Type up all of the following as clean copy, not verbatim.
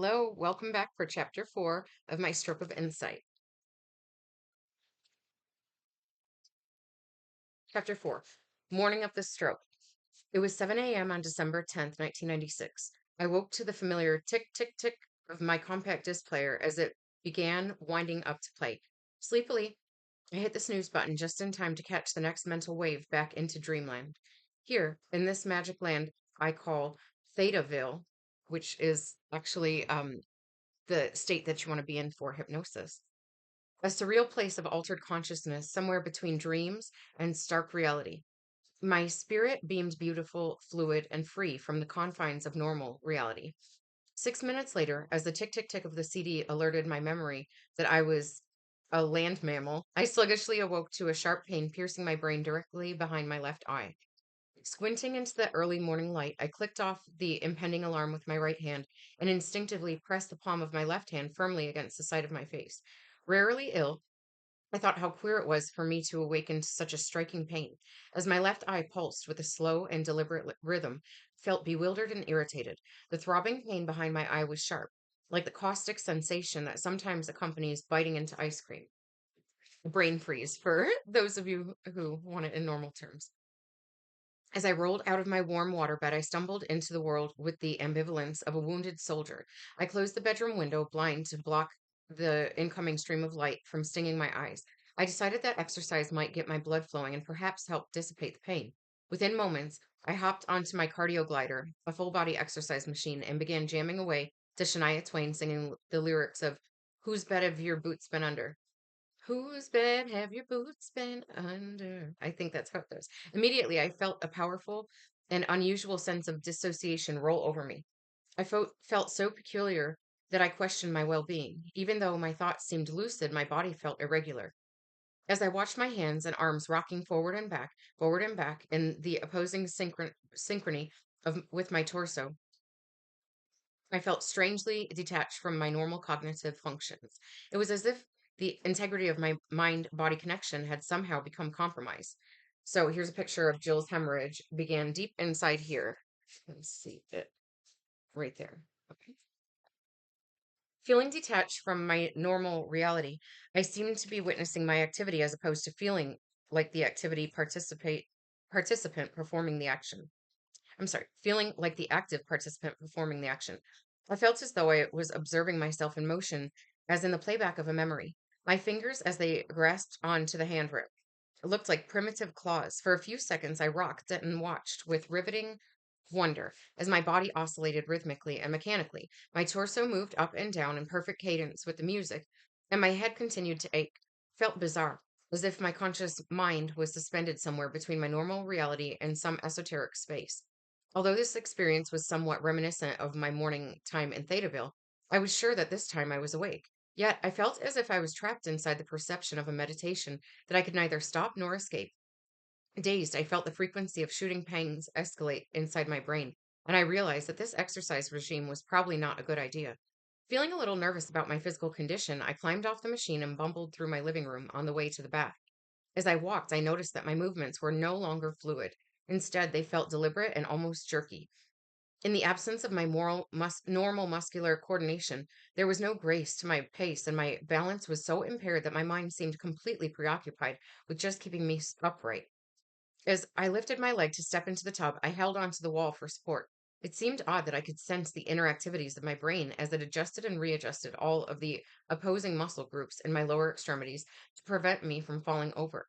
Hello, welcome back for chapter 4 of my Stroke of Insight. Chapter 4 Morning of the Stroke. It was 7 a.m. on December 10th, 1996. I woke to the familiar tick, tick, tick of my compact disc player as it began winding up to play. Sleepily, I hit the snooze button just in time to catch the next mental wave back into dreamland. Here, in this magic land I call Thetaville, which is actually the state that you want to be in for hypnosis. A surreal place of altered consciousness, somewhere between dreams and stark reality. My spirit beamed beautiful, fluid, and free from the confines of normal reality. 6 minutes later, as the tick tick tick of the CD alerted my memory that I was a land mammal, I sluggishly awoke to a sharp pain piercing my brain directly behind my left eye. Squinting into the early morning light, I clicked off the impending alarm with my right hand and instinctively pressed the palm of my left hand firmly against the side of my face. Rarely ill, I thought how queer it was for me to awaken to such a striking pain. As my left eye pulsed with a slow and deliberate rhythm, felt bewildered and irritated. The throbbing pain behind my eye was sharp, like the caustic sensation that sometimes accompanies biting into ice cream. Brain freeze for those of you who want it in normal terms. As I rolled out of my warm waterbed, I stumbled into the world with the ambivalence of a wounded soldier. I closed the bedroom window blind to block the incoming stream of light from stinging my eyes. I decided that exercise might get my blood flowing and perhaps help dissipate the pain. Within moments, I hopped onto my cardio glider, a full body exercise machine, and began jamming away to Shania Twain singing the lyrics of Whose Bed Have Your Boots Been Under? Whose bed have your boots been under? I think that's how it goes. Immediately, I felt a powerful and unusual sense of dissociation roll over me. I felt so peculiar that I questioned my well being. Even though my thoughts seemed lucid, my body felt irregular. As I watched my hands and arms rocking forward and back, in the opposing synchrony with my torso, I felt strangely detached from my normal cognitive functions. It was as if the integrity of my mind body connection had somehow become compromised. So here's a picture of Jill's hemorrhage began deep inside here. Let's see it right there. Okay. Feeling detached from my normal reality, I seemed to be witnessing my activity as opposed to feeling like the activity participant performing the action. I'm sorry, feeling like the active participant performing the action. I felt as though I was observing myself in motion, as in the playback of a memory. My fingers, as they grasped onto the handrail, looked like primitive claws. For a few seconds, I rocked and watched with riveting wonder as my body oscillated rhythmically and mechanically. My torso moved up and down in perfect cadence with the music, and my head continued to ache. Felt bizarre, as if my conscious mind was suspended somewhere between my normal reality and some esoteric space. Although this experience was somewhat reminiscent of my morning time in Thetaville, I was sure that this time I was awake. Yet I felt as if I was trapped inside the perception of a meditation that I could neither stop nor escape. Dazed, I felt the frequency of shooting pangs escalate inside my brain, and I realized that this exercise regime was probably not a good idea. Feeling a little nervous about my physical condition, I climbed off the machine and bumbled through my living room on the way to the bath. As I walked, I noticed that my movements were no longer fluid. Instead, they felt deliberate and almost jerky. In the absence of my normal muscular coordination, there was no grace to my pace, and my balance was so impaired that my mind seemed completely preoccupied with just keeping me upright. As I lifted my leg to step into the tub, I held onto the wall for support. It seemed odd that I could sense the inner activities of my brain as it adjusted and readjusted all of the opposing muscle groups in my lower extremities to prevent me from falling over.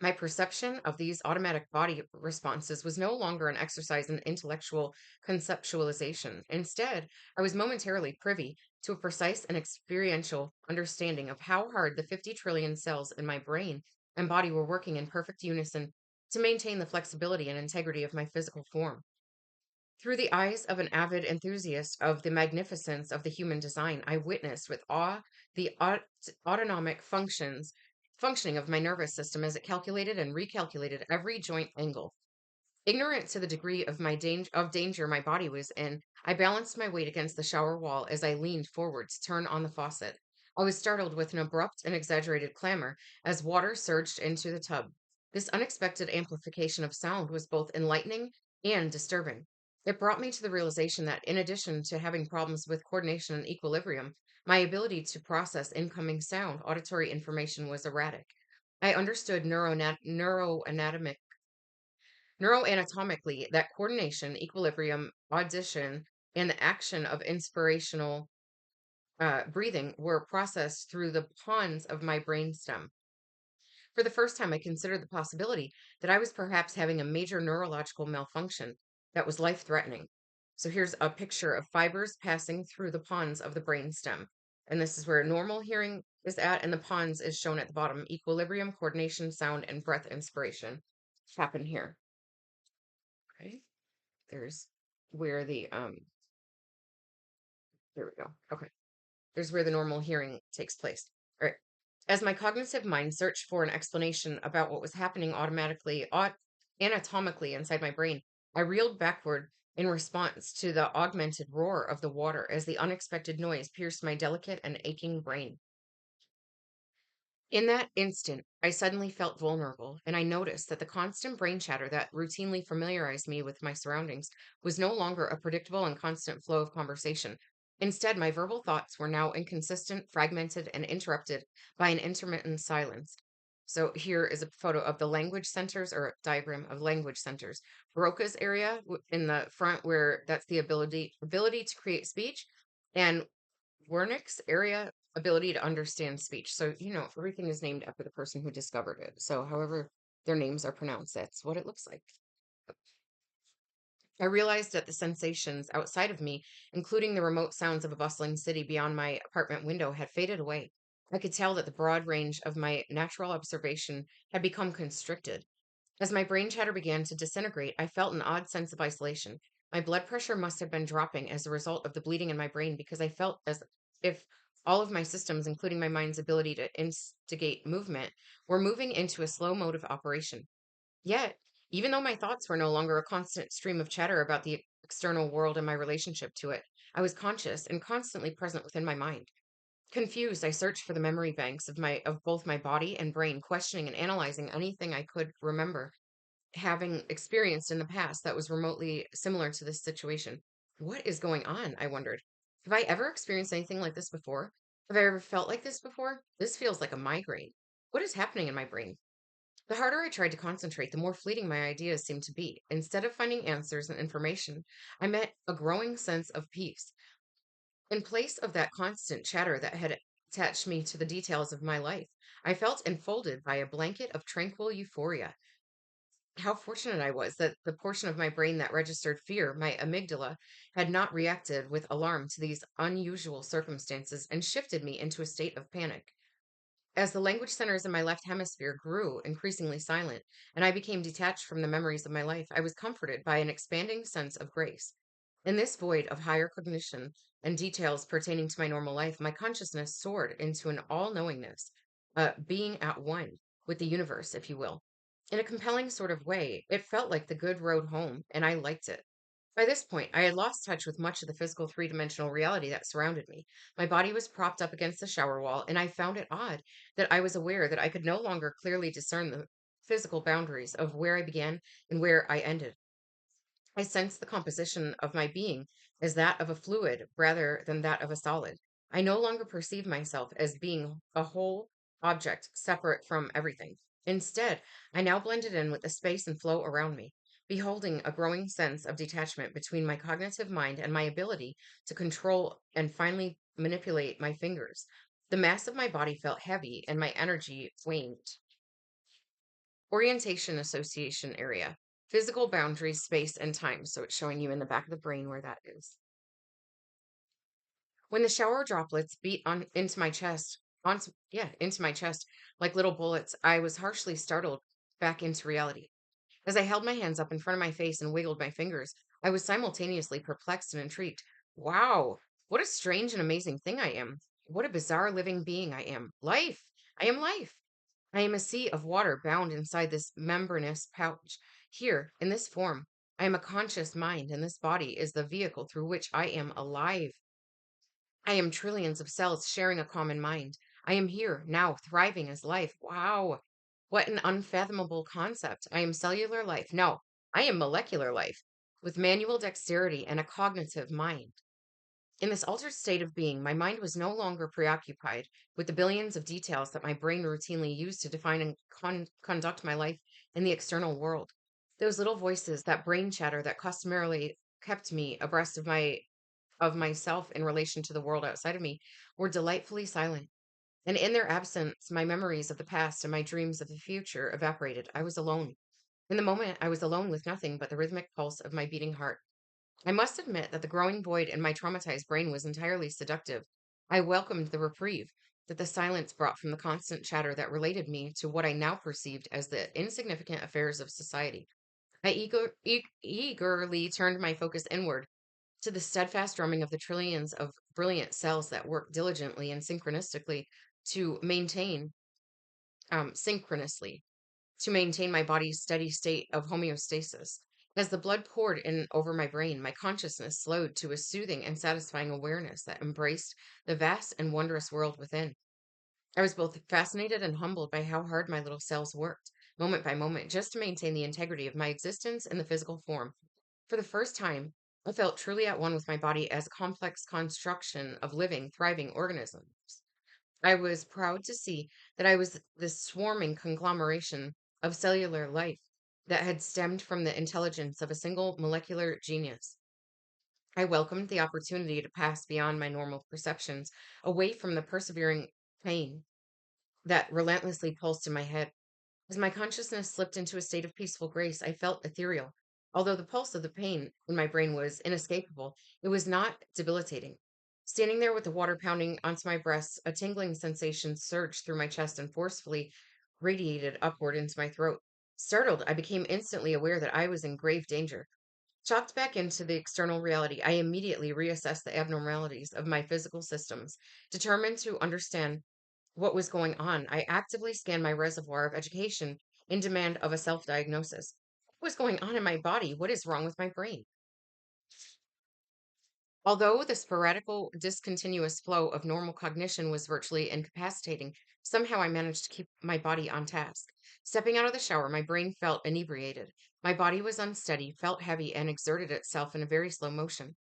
My perception of these automatic body responses was no longer an exercise in intellectual conceptualization. Instead, I was momentarily privy to a precise and experiential understanding of how hard the 50 trillion cells in my brain and body were working in perfect unison to maintain the flexibility and integrity of my physical form. Through the eyes of an avid enthusiast of the magnificence of the human design, I witnessed with awe the autonomic functioning of my nervous system as it calculated and recalculated every joint angle. Ignorant to the degree of danger my body was in, I balanced my weight against the shower wall as I leaned forward to turn on the faucet. I was startled with an abrupt and exaggerated clamor as water surged into the tub. This unexpected amplification of sound was both enlightening and disturbing. It brought me to the realization that, in addition to having problems with coordination and equilibrium, my ability to process incoming sound, auditory information was erratic. I understood neuroanatomically that coordination, equilibrium, audition, and the action of inspirational breathing were processed through the pons of my brainstem. For the first time, I considered the possibility that I was perhaps having a major neurological malfunction that was life threatening. So here's a picture of fibers passing through the pons of the brainstem. And this is where normal hearing is at, and the pons is shown at the bottom. Equilibrium, coordination, sound, and breath inspiration happen here. Okay. There's where there we go. Okay. There's where the normal hearing takes place. All right. As my cognitive mind searched for an explanation about what was happening anatomically inside my brain, I reeled backward in response to the augmented roar of the water as the unexpected noise pierced my delicate and aching brain. In that instant, I suddenly felt vulnerable, and I noticed that the constant brain chatter that routinely familiarized me with my surroundings was no longer a predictable and constant flow of conversation. Instead, my verbal thoughts were now inconsistent, fragmented, and interrupted by an intermittent silence. So here is a photo of the language centers, or a diagram of language centers. Broca's area in the front, where that's the ability to create speech, and Wernicke's area, ability to understand speech. So, everything is named after the person who discovered it. So, however their names are pronounced, that's what it looks like. I realized that the sensations outside of me, including the remote sounds of a bustling city beyond my apartment window, had faded away. I could tell that the broad range of my natural observation had become constricted. As my brain chatter began to disintegrate, I felt an odd sense of isolation. My blood pressure must have been dropping as a result of the bleeding in my brain, because I felt as if all of my systems, including my mind's ability to instigate movement, were moving into a slow mode of operation. Yet, even though my thoughts were no longer a constant stream of chatter about the external world and my relationship to it, I was conscious and constantly present within my mind. Confused, I searched for the memory banks of both my body and brain, questioning and analyzing anything I could remember having experienced in the past that was remotely similar to this situation. What is going on? I wondered. Have I ever experienced anything like this before? Have I ever felt like this before? This feels like a migraine. What is happening in my brain? The harder I tried to concentrate, the more fleeting my ideas seemed to be. Instead of finding answers and information, I met a growing sense of peace. In place of that constant chatter that had attached me to the details of my life, I felt enfolded by a blanket of tranquil euphoria. How fortunate I was that the portion of my brain that registered fear, my amygdala, had not reacted with alarm to these unusual circumstances and shifted me into a state of panic. As the language centers in my left hemisphere grew increasingly silent, and I became detached from the memories of my life, I was comforted by an expanding sense of grace. In this void of higher cognition and details pertaining to my normal life, my consciousness soared into an all knowingness, being at one with the universe, if you will. In a compelling sort of way, it felt like the good road home, and I liked it. By this point, I had lost touch with much of the physical three-dimensional reality that surrounded me. My body was propped up against the shower wall, and I found it odd that I was aware that I could no longer clearly discern the physical boundaries of where I began and where I ended. I sensed the composition of my being as that of a fluid rather than that of a solid. I no longer perceived myself as being a whole object separate from everything. Instead, I now blended in with the space and flow around me, beholding a growing sense of detachment between my cognitive mind and my ability to control and finally manipulate my fingers. The mass of my body felt heavy and my energy waned. Orientation association area. Physical boundaries, space, and time. So it's showing you in the back of the brain where that is. When the shower droplets beat on into my chest, into my chest like little bullets, I was harshly startled back into reality. As I held my hands up in front of my face and wiggled my fingers, I was simultaneously perplexed and intrigued. Wow, what a strange and amazing thing I am. What a bizarre living being I am. Life. I am life. I am a sea of water bound inside this membranous pouch. Here, in this form, I am a conscious mind, and this body is the vehicle through which I am alive. I am trillions of cells sharing a common mind. I am here, now, thriving as life. Wow. What an unfathomable concept. I am cellular life. No, I am molecular life. with manual dexterity and a cognitive mind. In this altered state of being, my mind was no longer preoccupied with the billions of details that my brain routinely used to define and conduct my life in the external world. Those little voices, that brain chatter that customarily kept me abreast of myself in relation to the world outside of me, were delightfully silent. And in their absence, my memories of the past and my dreams of the future evaporated. I was alone. In the moment, I was alone with nothing but the rhythmic pulse of my beating heart. I must admit that the growing void in my traumatized brain was entirely seductive. I welcomed the reprieve that the silence brought from the constant chatter that related me to what I now perceived as the insignificant affairs of society. I eagerly turned my focus inward to the steadfast drumming of the trillions of brilliant cells that work diligently and to maintain synchronously maintain my body's steady state of homeostasis. As the blood poured in over my brain, my consciousness slowed to a soothing and satisfying awareness that embraced the vast and wondrous world within. I was both fascinated and humbled by how hard my little cells worked, moment by moment, just to maintain the integrity of my existence in the physical form. For the first time, I felt truly at one with my body as a complex construction of living, thriving organisms. I was proud to see that I was this swarming conglomeration of cellular life that had stemmed from the intelligence of a single molecular genius. I welcomed the opportunity to pass beyond my normal perceptions, away from the persevering pain that relentlessly pulsed in my head. As my consciousness slipped into a state of peaceful grace, I felt ethereal. Although the pulse of the pain in my brain was inescapable, it was not debilitating. Standing there with the water pounding onto my breast, a tingling sensation surged through my chest and forcefully radiated upward into my throat. Startled, I became instantly aware that I was in grave danger. Chopped back into the external reality, I immediately reassessed the abnormalities of my physical systems. Determined to understand what was going on, I actively scanned my reservoir of education in demand of a self diagnosis. What was going on in my body? What is wrong with my brain? Although the sporadical, discontinuous flow of normal cognition was virtually incapacitating, somehow I managed to keep my body on task. Stepping out of the shower, my brain felt inebriated. My body was unsteady, felt heavy, and exerted itself in a very slow motion.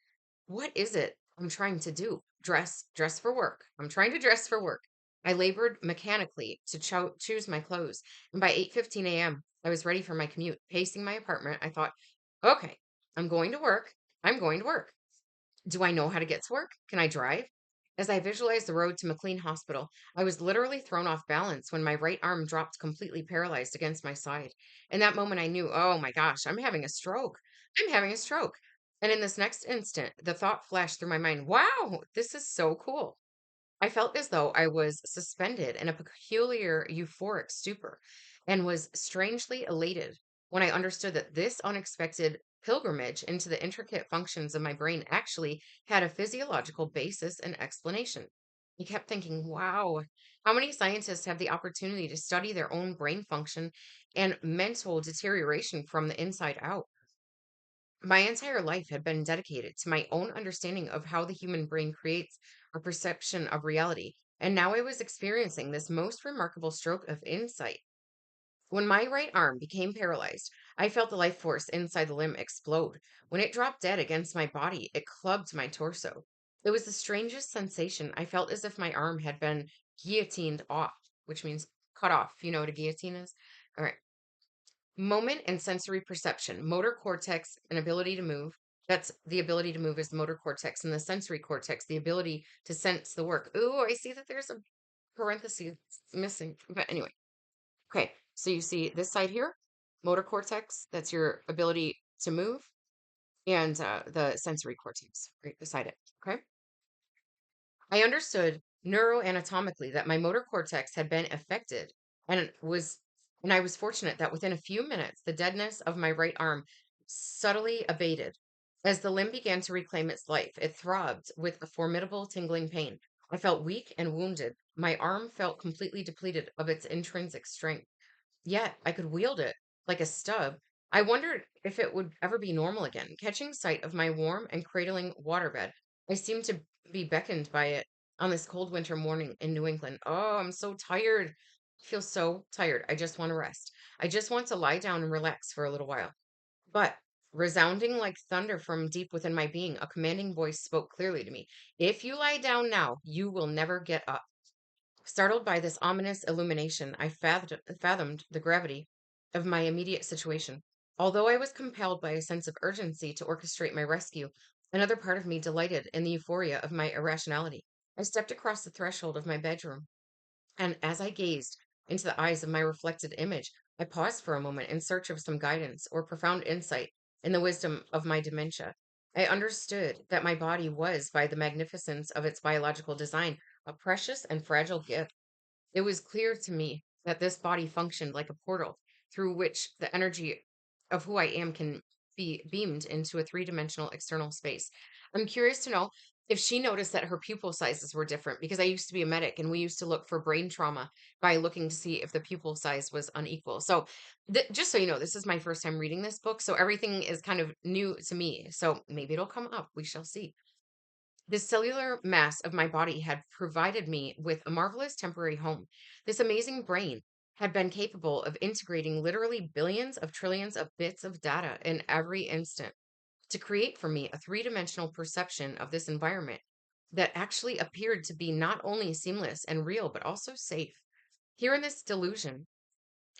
What is it I'm trying to do? Dress for work. I'm trying to dress for work. I labored mechanically to choose my clothes, and by 8:15 a.m., I was ready for my commute. Pacing my apartment, I thought, "Okay, I'm going to work. I'm going to work. Do I know how to get to work? Can I drive?" As I visualized the road to McLean Hospital, I was literally thrown off balance when my right arm dropped completely paralyzed against my side. In that moment, I knew, oh my gosh, I'm having a stroke. I'm having a stroke. And in this next instant, the thought flashed through my mind, wow, this is so cool. I felt as though I was suspended in a peculiar euphoric stupor and was strangely elated when I understood that this unexpected pilgrimage into the intricate functions of my brain actually had a physiological basis and explanation. I kept thinking, wow, how many scientists have the opportunity to study their own brain function and mental deterioration from the inside out? My entire life had been dedicated to my own understanding of how the human brain creates a perception of reality, and now I was experiencing this most remarkable stroke of insight. When my right arm became paralyzed, I felt the life force inside the limb explode. When it dropped dead against my body, it clubbed my torso. It was the strangest sensation. I felt as if my arm had been guillotined off, which means cut off. You know what a guillotine is? All right. Moment and sensory perception, motor cortex, and ability to move. That's the ability to move is the motor cortex, and the sensory cortex, the ability to sense the work. Ooh, I see that there's a parenthesis missing. But anyway, okay. So you see this side here, motor cortex, that's your ability to move, and the sensory cortex right beside it. Okay. I understood neuroanatomically that my motor cortex had been affected and it was and I was fortunate that within a few minutes the deadness of my right arm subtly abated. As the limb began to reclaim its life, it throbbed with a formidable tingling pain. I felt weak and wounded. My arm felt completely depleted of its intrinsic strength. Yet I could wield it like a stub. I wondered if it would ever be normal again. Catching sight of my warm and cradling waterbed, I seemed to be beckoned by it on this cold winter morning in New England. Oh, I'm so tired. I feel so tired. I just want to rest. I just want to lie down and relax for a little while. But Resounding like thunder from deep within my being, a commanding voice spoke clearly to me. If you lie down now, you will never get up. Startled by this ominous illumination, I fathomed the gravity of my immediate situation. Although I was compelled by a sense of urgency to orchestrate my rescue, another part of me delighted in the euphoria of my irrationality. I stepped across the threshold of my bedroom, and as I gazed into the eyes of my reflected image, I paused for a moment in search of some guidance or profound insight in the wisdom of my dementia. I understood that my body was, by the magnificence of its biological design, a precious and fragile gift. It was clear to me that this body functioned like a portal through which the energy of who I am can be beamed into a three-dimensional external space. I'm curious to know if she noticed that her pupil sizes were different because I used to be a medic and we used to look for brain trauma by looking to see if the pupil size was unequal. So, just so you know, this is my first time reading this book, so everything is kind of new to me. So, maybe it'll come up. We shall see. The cellular mass of my body had provided me with a marvelous temporary home. This amazing brain had been capable of integrating literally billions of trillions of bits of data in every instant to create for me a three-dimensional perception of this environment that actually appeared to be not only seamless and real, but also safe. Here in this delusion,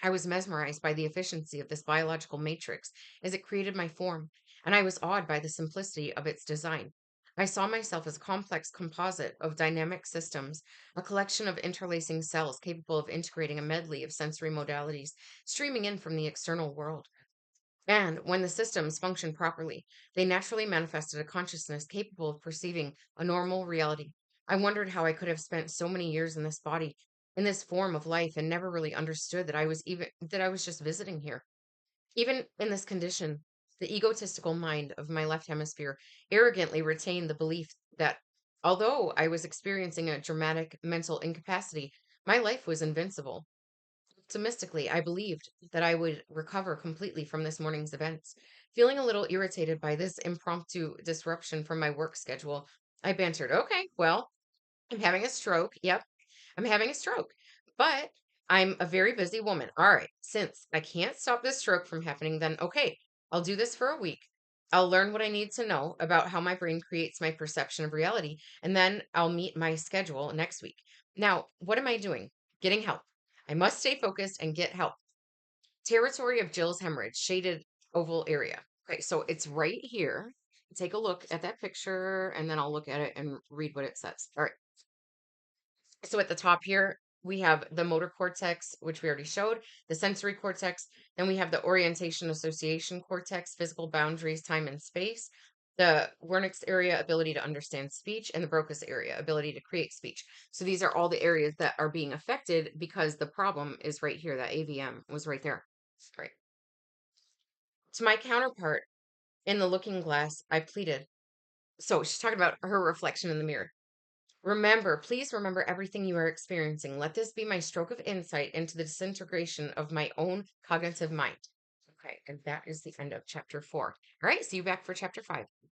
I was mesmerized by the efficiency of this biological matrix as it created my form, and I was awed by the simplicity of its design. I saw myself as a complex composite of dynamic systems, a collection of interlacing cells capable of integrating a medley of sensory modalities streaming in from the external world. And when the systems functioned properly, they naturally manifested a consciousness capable of perceiving a normal reality. I wondered how I could have spent so many years in this body, in this form of life, and never really understood that I was just visiting here. Even in this condition, the egotistical mind of my left hemisphere arrogantly retained the belief that although I was experiencing a dramatic mental incapacity, my life was invincible. Optimistically, I believed that I would recover completely from this morning's events. Feeling a little irritated by this impromptu disruption from my work schedule, I bantered, okay, well, I'm having a stroke. Yep, I'm having a stroke, but I'm a very busy woman. All right, since I can't stop this stroke from happening, then okay, I'll do this for a week. I'll learn what I need to know about how my brain creates my perception of reality, and then I'll meet my schedule next week. Now, what am I doing? Getting help. I must stay focused and get help. Territory of Jill's hemorrhage, shaded oval area. Okay, so it's right here. Take a look at that picture, and then I'll look at it and read what it says. All right. So at the top here, we have the motor cortex, which we already showed, the sensory cortex. Then we have the orientation association cortex, physical boundaries, time and space, the Wernicke's area, ability to understand speech, and the Broca's area, ability to create speech. So these are all the areas that are being affected because the problem is right here. That AVM was right there. Right. To my counterpart in the looking glass, I pleaded. So she's talking about her reflection in the mirror. Remember, please remember everything you are experiencing. Let this be my stroke of insight into the disintegration of my own cognitive mind. Okay, and that is the end of chapter 4. All right, see you back for chapter 5.